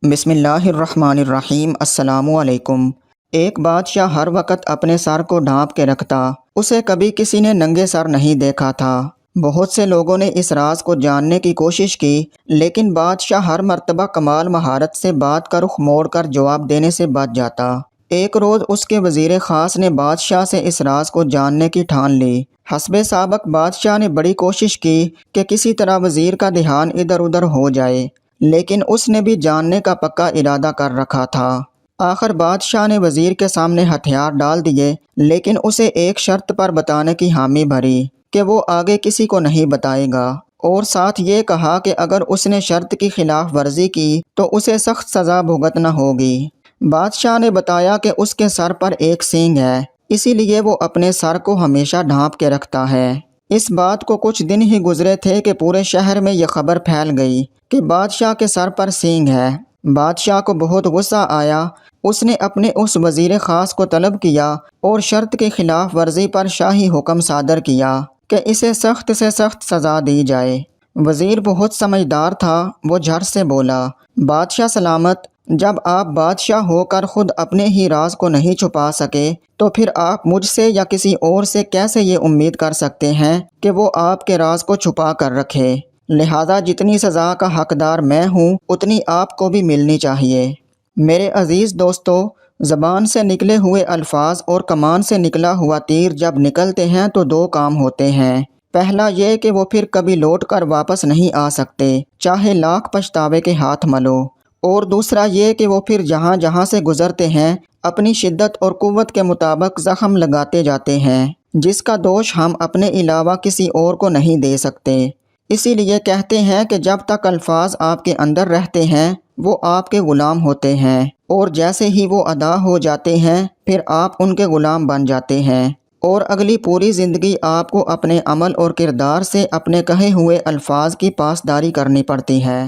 بسم اللہ الرحمن الرحیم۔ السلام علیکم۔ ایک بادشاہ ہر وقت اپنے سر کو ڈھانپ کے رکھتا۔ اسے کبھی کسی نے ننگے سر نہیں دیکھا تھا۔ بہت سے لوگوں نے اس راز کو جاننے کی کوشش کی، لیکن بادشاہ ہر مرتبہ کمال مہارت سے بات کا رخ موڑ کر جواب دینے سے بچ جاتا۔ ایک روز اس کے وزیر خاص نے بادشاہ سے اس راز کو جاننے کی ٹھان لی۔ حسب سابق بادشاہ نے بڑی کوشش کی کہ کسی طرح وزیر کا دھیان ادھر ادھر ہو جائے، لیکن اس نے بھی جاننے کا پکا ارادہ کر رکھا تھا۔ آخر بادشاہ نے وزیر کے سامنے ہتھیار ڈال دیے، لیکن اسے ایک شرط پر بتانے کی حامی بھری کہ وہ آگے کسی کو نہیں بتائے گا، اور ساتھ یہ کہا کہ اگر اس نے شرط کی خلاف ورزی کی تو اسے سخت سزا بھگتنا ہوگی۔ بادشاہ نے بتایا کہ اس کے سر پر ایک سینگ ہے، اسی لیے وہ اپنے سر کو ہمیشہ ڈھانپ کے رکھتا ہے۔ اس بات کو کچھ دن ہی گزرے تھے کہ پورے شہر میں یہ خبر پھیل گئی کہ بادشاہ کے سر پر سینگ ہے۔ بادشاہ کو بہت غصہ آیا۔ اس نے اپنے اس وزیر خاص کو طلب کیا اور شرط کی خلاف ورزی پر شاہی حکم صادر کیا کہ اسے سخت سے سخت سزا دی جائے۔ وزیر بہت سمجھدار تھا، وہ جھٹ سے بولا، بادشاہ سلامت، جب آپ بادشاہ ہو کر خود اپنے ہی راز کو نہیں چھپا سکے تو پھر آپ مجھ سے یا کسی اور سے کیسے یہ امید کر سکتے ہیں کہ وہ آپ کے راز کو چھپا کر رکھے؟ لہذا جتنی سزا کا حقدار میں ہوں اتنی آپ کو بھی ملنی چاہیے۔ میرے عزیز دوستو، زبان سے نکلے ہوئے الفاظ اور کمان سے نکلا ہوا تیر جب نکلتے ہیں تو دو کام ہوتے ہیں۔ پہلا یہ کہ وہ پھر کبھی لوٹ کر واپس نہیں آ سکتے، چاہے لاکھ پچھتاوے کے ہاتھ ملو، اور دوسرا یہ کہ وہ پھر جہاں جہاں سے گزرتے ہیں اپنی شدت اور قوت کے مطابق زخم لگاتے جاتے ہیں، جس کا دوش ہم اپنے علاوہ کسی اور کو نہیں دے سکتے۔ اسی لیے کہتے ہیں کہ جب تک الفاظ آپ کے اندر رہتے ہیں وہ آپ کے غلام ہوتے ہیں، اور جیسے ہی وہ ادا ہو جاتے ہیں پھر آپ ان کے غلام بن جاتے ہیں، اور اگلی پوری زندگی آپ کو اپنے عمل اور کردار سے اپنے کہے ہوئے الفاظ کی پاسداری کرنی پڑتی ہے۔